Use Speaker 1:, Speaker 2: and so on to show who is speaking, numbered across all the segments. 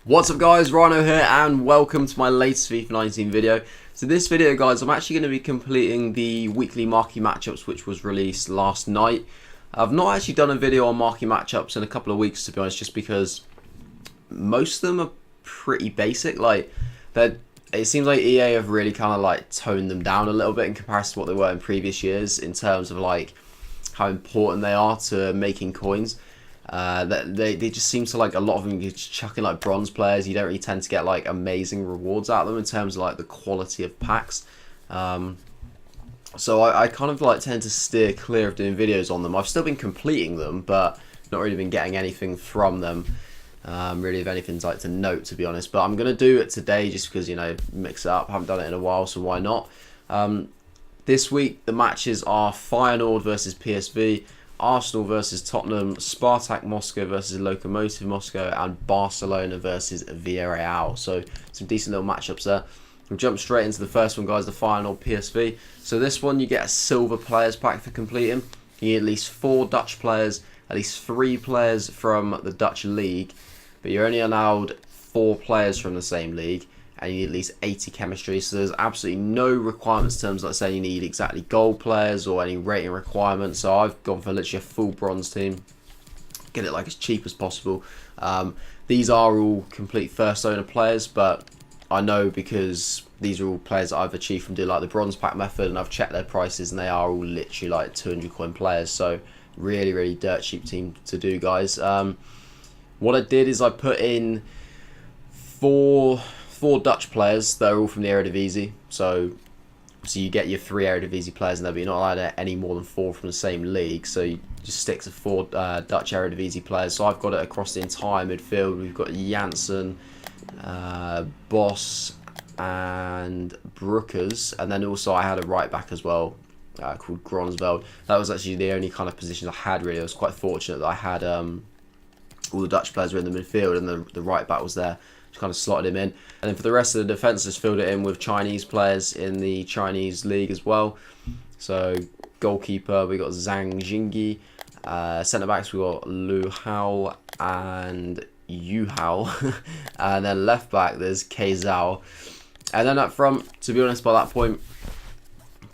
Speaker 1: What's up guys, Rhino here and welcome to my latest FIFA 19 video. So this video guys, I'm actually going to be completing the weekly Marquee Matchups which was released last night. I've not actually done a video on Marquee Matchups in a couple of weeks to be honest, just because most of them are pretty basic. It seems like EA have really kind of like toned them down a little bit in comparison to what they were in previous years in terms of like how important they are to making coins. They just seem to like a lot of them just chucking like bronze players. You don't really tend to get like amazing rewards out of them in terms of like the quality of packs. So I kind of like tend to steer clear of doing videos on them. I've still been completing them, but not really been getting anything from them. Really, if anything's like to note, to be honest. But I'm gonna do it today just because, you know, mix it up. I haven't done it in a while, so why not? This week the matches are Feyenoord versus PSV, Arsenal versus Tottenham, Spartak Moscow versus Lokomotiv Moscow, and Barcelona versus Villarreal. So some decent little matchups there. We'll jump straight into the first one, guys, the Feyenoord PSV. So this one you get a silver players pack for completing. You need at least 4 Dutch players, at least 3 players from the Dutch league, but you're only allowed 4 players from the same league, and you need at least 80 chemistry. So there's absolutely no requirements in terms of like saying you need exactly gold players or any rating requirements. So I've gone for literally a full bronze team, get it like as cheap as possible. These are all complete first owner players, but I know because these are all players that I've achieved from doing like the bronze pack method, and I've checked their prices and they are all literally like 200 coin players. So really dirt cheap team to do, guys. What I did is I put in four Dutch players that are all from the Eredivisie. So you get your 3 Eredivisie players in there, but you're not allowed any more than 4 from the same league. So you just stick to 4 Dutch Eredivisie players. So I've got it across the entire midfield. We've got Janssen, Boss, and Brookers, and then also I had a right back as well called Gronsveld. That was actually the only kind of positions I had really. I was quite fortunate that I had all the Dutch players were in the midfield and the right back was there. Just kind of slotted him in, and then for the rest of the defence, just filled it in with Chinese players in the Chinese league as well. So goalkeeper, we got Zhang Jingyi. Centre backs, we got Lu Hao and Yu Hao, and then left back there's K Zhao, and then up front, to be honest, by that point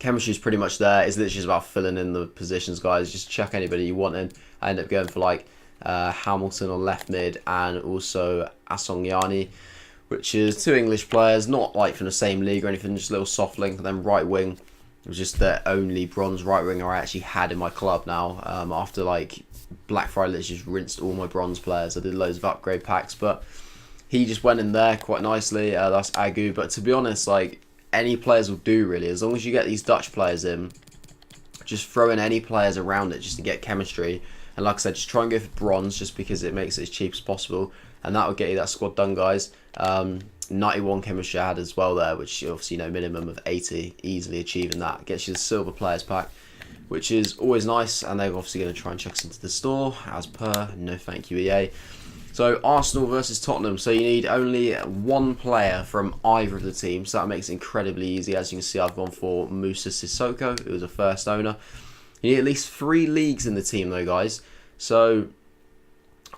Speaker 1: chemistry is pretty much there. It's literally just about filling in the positions, guys. Just check anybody you want in. I end up going for like Hamilton on left mid, and also Asongyani, which is 2 English players, not like from the same league or anything, just a little soft link. And then right wing, it was just the only bronze right winger I actually had in my club now. After like Black Friday, literally just rinsed all my bronze players. I did loads of upgrade packs, but he just went in there quite nicely. That's Agu. But to be honest, like any players will do really, as long as you get these Dutch players in. Just throw in any players around it just to get chemistry. And like I said, just try and go for bronze just because it makes it as cheap as possible. And that will get you that squad done, guys. 91 chemistry I had as well there, which obviously, you know, minimum of 80. Easily achieving that. Gets you the silver players pack, which is always nice. And they're obviously going to try and chuck us into the store, as per. No thank you, EA. So Arsenal versus Tottenham. So you need only 1 player from either of the teams. So that makes it incredibly easy. As you can see, I've gone for Musa Sissoko, who was a first owner. You need at least 3 leagues in the team though, guys. So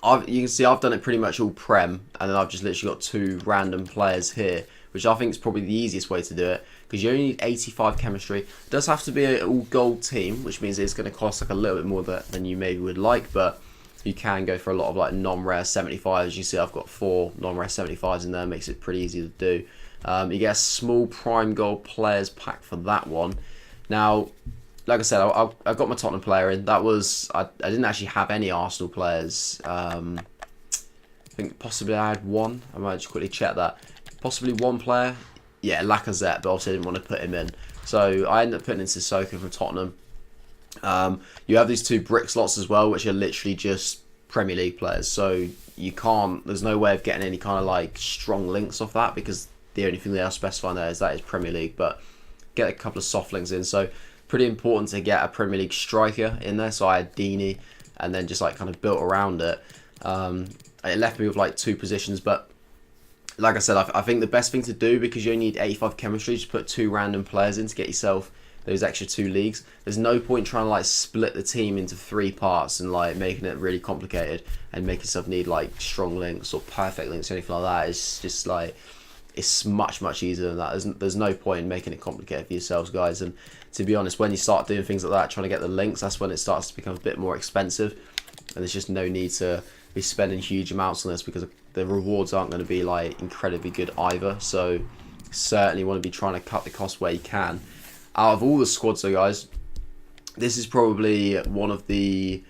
Speaker 1: you can see I've done it pretty much all Prem, and then I've just literally got 2 random players here, which I think is probably the easiest way to do it, because you only need 85 chemistry. It does have to be an all gold team, which means it's going to cost like a little bit more than you maybe would like, but you can go for a lot of like non-rare 75s. You see I've got 4 non-rare 75s in there, makes it pretty easy to do. You get a small prime gold players pack for that one. Now, like I said, I got my Tottenham player in. That was I didn't actually have any Arsenal players. I think possibly I had 1. I might just quickly check that. Possibly 1 player. Yeah, Lacazette, but obviously I didn't want to put him in. So I ended up putting in Sissoko from Tottenham. You have these 2 brick slots as well, which are literally just Premier League players. So you can't. There's no way of getting any kind of like strong links off that, because the only thing they are specifying there is that is Premier League. But get a couple of soft links in. So pretty important to get a Premier League striker in there. So I had Dini, and then just like kind of built around it. It left me with like 2 positions, but like I said, I think the best thing to do, because you only need 85 chemistry, just put 2 random players in to get yourself those extra 2 leagues. There's no point trying to like split the team into 3 parts and like making it really complicated and make yourself need like strong links or perfect links or anything like that. It's just like, it's much easier than that. There's no point in making it complicated for yourselves, guys. And to be honest, when you start doing things like that, trying to get the links, that's when it starts to become a bit more expensive, and there's just no need to be spending huge amounts on this because the rewards aren't going to be like incredibly good either. So certainly want to be trying to cut the cost where you can. Out of all the squads though, guys, this is probably one of the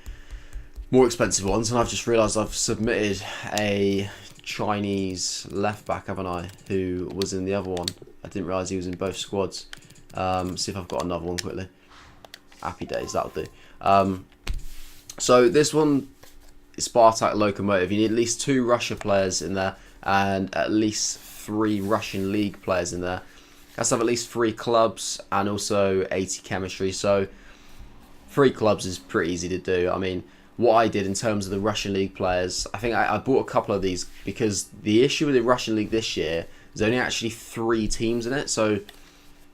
Speaker 1: more expensive ones, and I've just realised I've submitted a Chinese left back, haven't I, who was in the other one. I didn't realise he was in both squads. See if I've got another one quickly. Happy days, that'll do. So this one is Spartak Lokomotiv. You need at least 2 Russia players in there and at least 3 Russian league players in there. Has to have at least 3 clubs and also 80 chemistry. So 3 clubs is pretty easy to do. I mean, what I did in terms of the Russian league players, I think I bought a couple of these because the issue with the Russian league this year is only actually 3 teams in it. So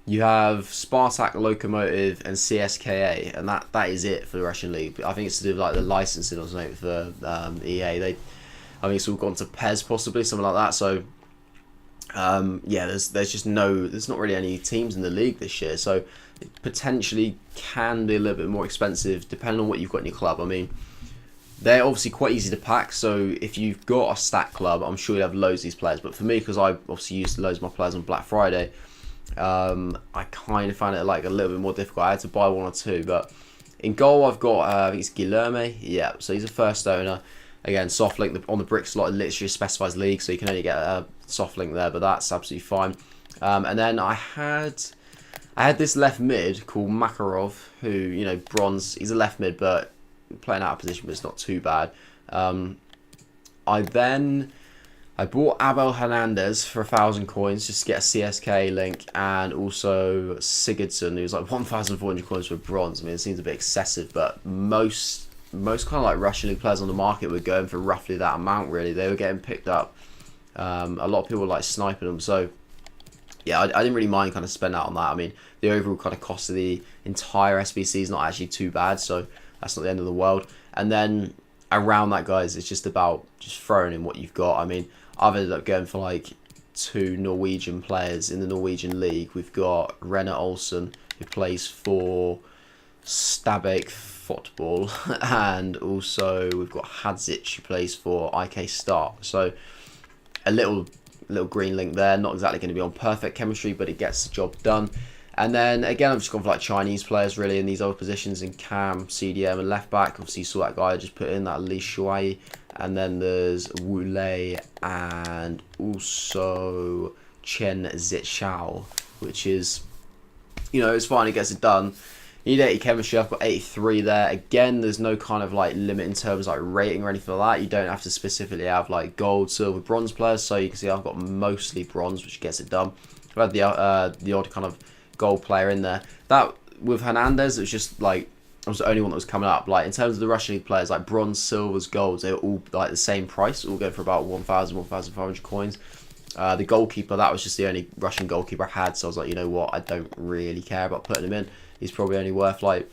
Speaker 1: you have Spartak, Lokomotiv, and CSKA, and that is it for the Russian league. I think it's to do with like the licensing or something for EA. I think it's all gone to PES possibly, something like that. So yeah, there's not really any teams in the league this year. So it potentially can be a little bit more expensive depending on what you've got in your club. I mean, they're obviously quite easy to pack, so if you've got a stack club, I'm sure you have loads of these players. But for me, because I obviously used loads of my players on Black Friday, I kind of found it like a little bit more difficult. I had to buy 1 or 2, but in goal I've got I think it's Guilherme. Yeah, so he's a first owner. Again, soft link on the brick slot. It literally specifies league, so you can only get a soft link there, but that's absolutely fine. And then I had this left mid called Makarov, who, you know, bronze. He's a left mid, but playing out of position, but it's not too bad. I bought Abel Hernandez for 1,000 coins just to get a CSK link, and also Sigurdsson, who's like 1,400 coins for bronze. I mean, it seems a bit excessive, but most kind of like Russian league players on the market were going for roughly that amount. Really, they were getting picked up. A lot of people were like sniping them, so yeah, I didn't really mind kind of spending out on that. I mean, the overall kind of cost of the entire SBC is not actually too bad, so that's not the end of the world. And then around that, guys, it's just about just throwing in what you've got. I mean, I've ended up going for like 2 Norwegian players in the Norwegian league. We've got Rene Olsen, who plays for Stabæk Football, and also we've got Hadzic, who plays for IK Start. So a little green link there, not exactly going to be on perfect chemistry, but it gets the job done. And then again, I've just gone for like Chinese players really in these other positions in cam, CDM, and left back. Obviously, you saw that guy I just put in, that Li Shuai. And then there's Wu Lei and also Chen Zichao, which is, you know, it's fine, it gets it done. You need 80 chemistry, I've got 83 there. Again, there's no kind of like limit in terms of like rating or anything like that. You don't have to specifically have like gold, silver, bronze players. So you can see I've got mostly bronze, which gets it done. I've had the odd kind of gold player in there. That with Hernandez, it was just like, I was the only one that was coming up. Like in terms of the Russian league players, like bronze, silvers, golds, they were all like the same price, all going for about 1,000, 1,500 coins. The goalkeeper, that was just the only Russian goalkeeper I had, so I was like, you know what, I don't really care about putting him in. He's probably only worth like,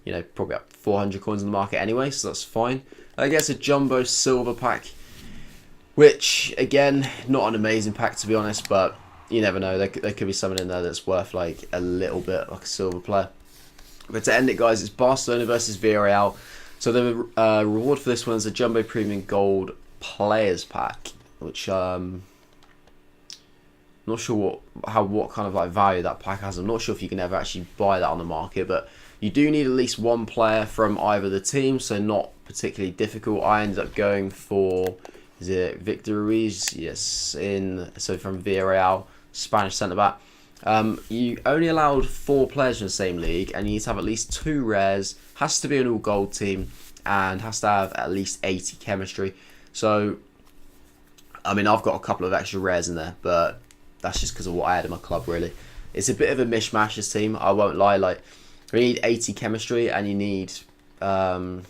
Speaker 1: you know, probably about 400 coins in the market anyway, so that's fine. I guess a jumbo silver pack, which again, not an amazing pack to be honest, but you never know. There could be someone in there that's worth like a little bit, like a silver player. But to end it, guys, it's Barcelona versus Villarreal. So the reward for this one is a Jumbo Premium Gold Players Pack, which not sure what kind of like value that pack has. I'm not sure if you can ever actually buy that on the market, but you do need at least 1 player from either the team, so not particularly difficult. I ended up going for, is it Victor Ruiz? Yes, so from Villarreal, Spanish centre back. You only allowed 4 players in the same league, and you need to have at least 2 rares, has to be an all gold team, and has to have at least 80 chemistry. So, I mean, I've got a couple of extra rares in there, but that's just because of what I had in my club, really. It's a bit of a mishmash, this team, I won't lie. Like, you need 80 chemistry, and you need, only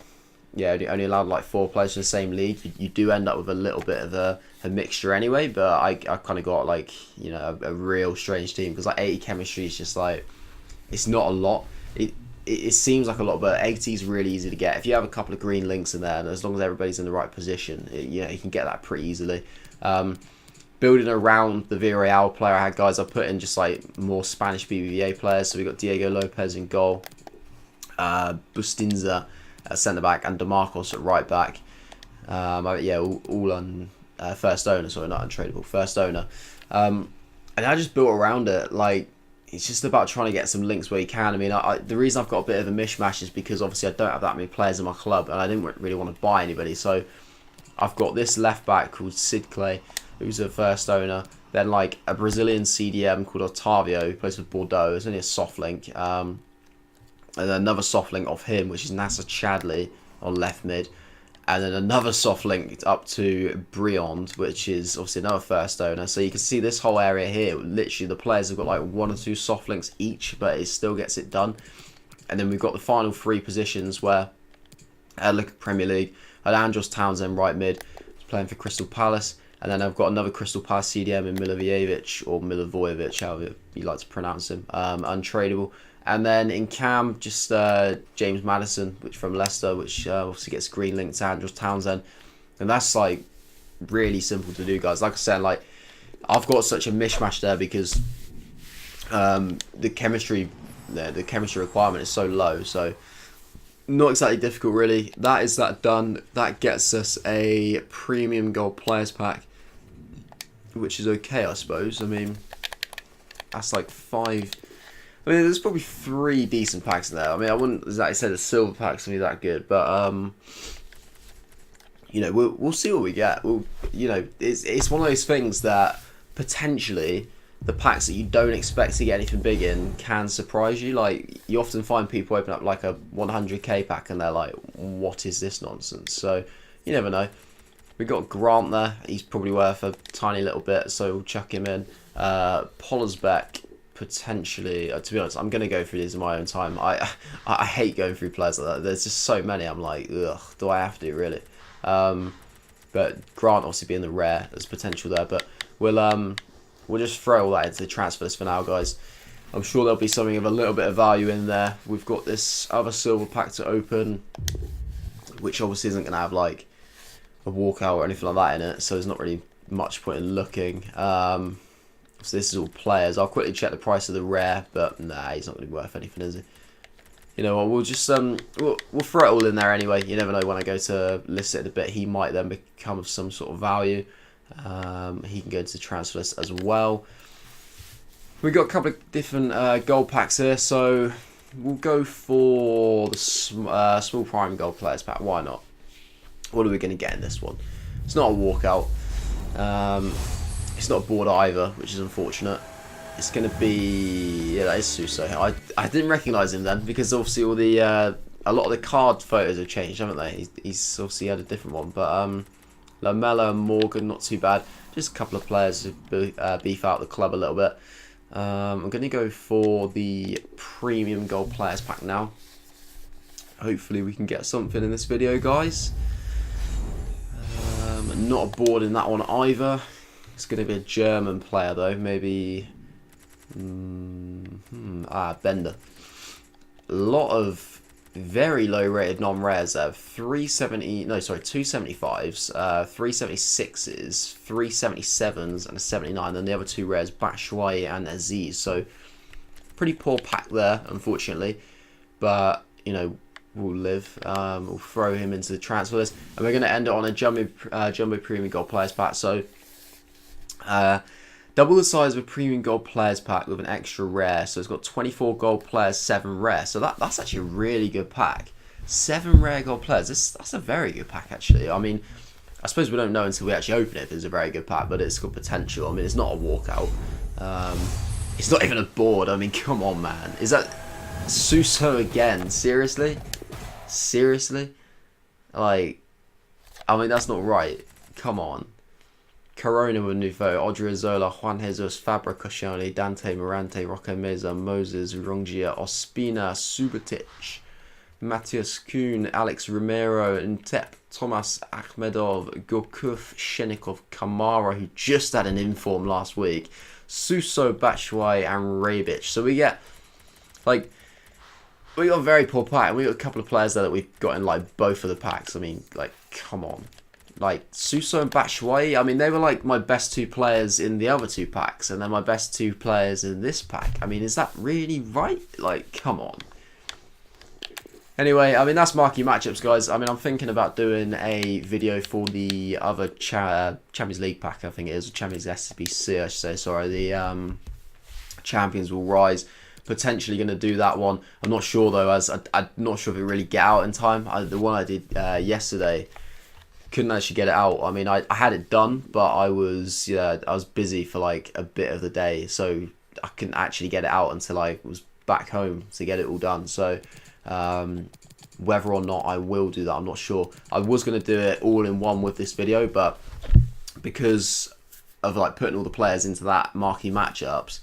Speaker 1: allowed like 4 players in the same league. You do end up with a little bit of a mixture anyway, but I kind of got like, you know, a real strange team, because like 80 chemistry is just like, It's not a lot. It seems like a lot, but 80 is really easy to get. If you have a couple of green links in there, and as long as everybody's in the right position, you can get that pretty easily. Building around the Villarreal player I had, guys, I put in just like more Spanish BBVA players. So we got Diego Lopez in goal, Bustinza at centre back, and DeMarcos at right back. Yeah, all on first owner, sorry, not untradeable, first owner. And I just built around it. Like, it's just about trying to get some links where you can. I mean, the reason I've got a bit of a mishmash is because obviously I don't have that many players in my club, and I didn't really want to buy anybody. So I've got this left back called Sid Clay, who's a first owner. Then like a Brazilian CDM called Otavio, who plays for Bordeaux. It's only a soft link. And then another soft link off him, which is Nasser Chadley on left mid. And then another soft link up to Briand, which is obviously another first owner. So you can see this whole area here, literally the players have got like 1 or 2 soft links each, but it still gets it done. And then we've got the final 3 positions where, look at Premier League, Andros Townsend right mid, playing for Crystal Palace. And then I've got another Crystal Palace CDM in Milivojevic, or Milivojevic, however you like to pronounce him, untradeable. And then in Cam, just James Maddison, which from Leicester, which obviously gets green linked to Andros Townsend. And that's like really simple to do, guys. Like I said, like I've got such a mishmash there because the chemistry requirement is so low. So not exactly difficult, really. That is that done. That gets us a premium gold players pack, which is okay, I suppose. I mean, that's like 5. I mean, there's probably 3 decent packs in there. I mean, I wouldn't exactly say the silver packs gonna be that good, but you know, we'll see what we get. It's one of those things that potentially the packs that you don't expect to get anything big in can surprise you. Like, you often find people open up like a 100k pack and they're like, "What is this nonsense?" So you never know. We got Grant there. He's probably worth a tiny little bit, so we'll chuck him in. Pollersbeck. Potentially, to be honest, I'm going to go through these in my own time. I hate going through players like that. There's just so many. I'm like, ugh, do I have to, really? But Grant obviously being the rare, there's potential there. But we'll just throw all that into the transfer list for now, guys. I'm sure there'll be something of a little bit of value in there. We've got this other silver pack to open, which obviously isn't going to have like a walkout or anything like that in it. So there's not really much point in looking. So this is all players. I'll quickly check the price of the rare, but nah, he's not going to be worth anything, is he? You know what? We'll just we'll throw it all in there anyway. You never know when I go to list it in a bit. He might then become of some sort of value. He can go into the transfer list as well. We've got a couple of different gold packs here, so we'll go for the small prime gold players pack. Why not? What are we going to get in this one? It's not a walkout. It's not a board either, which is unfortunate. It's going to be... Yeah, that is Suso. I didn't recognise him then, because obviously all the a lot of the card photos have changed, haven't they? He's obviously had a different one. But Lamella and Morgan, not too bad. Just a couple of players who beef out the club a little bit. I'm going to go for the premium gold players pack now. Hopefully we can get something in this video, guys. Not a board in that one either. It's going to be a German player though, maybe Bender. A lot of very low rated non-rares there. 275s, 376s, 377s and a 79. Then the other 2 rares, Batshuayi and Aziz. So pretty poor pack there, unfortunately. But you know, we'll live. We'll throw him into the transfer list, and we're going to end it on a jumbo premium gold players pack. So double the size of a premium gold players pack with an extra rare. So it's got 24 gold players, 7 rare. So that's actually a really good pack. 7 rare gold players. That's a very good pack, actually. I mean, I suppose we don't know until we actually open it if it's a very good pack, but it's got potential. I mean, it's not a walkout. It's not even a board. I mean, come on, man. Is that Suso again? Seriously? Seriously? Like, I mean, that's not right. Come on. Corona with Nouveau, Odriozola, Juan Jesus, Fabra Koscielny, Dante Morante, Rocco Meza, Moses, Rongia, Ospina, Subotic, Matthias Kuhn, Alex Romero, Ntep, Thomas Akhmedov, Gokuf, Shenikov, Kamara, who just had an inform last week, Suso, Batshuayi, and Rebic. So we get Like, we got a very poor pack. We got a couple of players there that we've got in like both of the packs. I mean, like, come on. Like, Suso and Batshuayi, I mean, they were like my best two players in the other two packs, and they're my best two players in this pack. I mean, is that really right? Like, come on. Anyway, I mean, that's Marquee Matchups, guys. I mean, I'm thinking about doing a video for the other Champions League pack, I think it is, Champions SBC, I should say, sorry, the Champions Will Rise. Potentially going to do that one. I'm not sure, though, as I'm not sure if it really get out in time. The one I did yesterday, couldn't actually get it out. I mean, I had it done, but I was busy for like a bit of the day, so I couldn't actually get it out until I was back home to get it all done. So whether or not I will do that, I'm not sure. I was going to do it all in one with this video, but because of like putting all the players into that Marquee Matchups,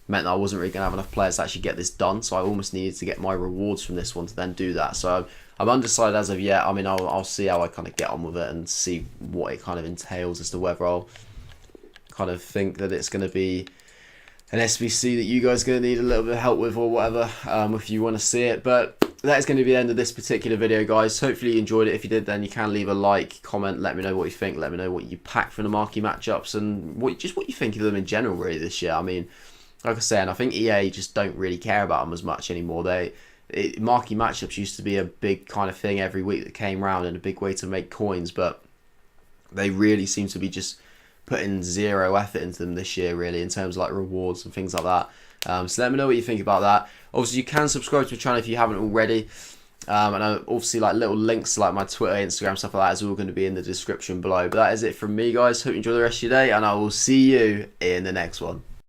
Speaker 1: meant that I wasn't really going to have enough players to actually get this done, so I almost needed to get my rewards from this one to then do that. So I'm undecided as of yet. I mean, I'll see how I kind of get on with it and see what it kind of entails as to whether I'll kind of think that it's going to be an SBC that you guys are going to need a little bit of help with or whatever, if you want to see it. But that is going to be the end of this particular video, guys. Hopefully you enjoyed it. If you did, then you can leave a like, comment, let me know what you think, let me know what you pack from the Marquee Matchups, and what you think of them in general really this year. I mean, like I said, I think EA just don't really care about them as much anymore. Marquee Matchups used to be a big kind of thing every week that came around and a big way to make coins, but they really seem to be just putting zero effort into them this year, really, in terms of like rewards and things like that. So let me know what you think about that. Obviously, you can subscribe to the channel if you haven't already. And obviously, like little links to like my Twitter, Instagram, stuff like that is all going to be in the description below. But that is it from me, guys. Hope you enjoy the rest of your day, and I will see you in the next one.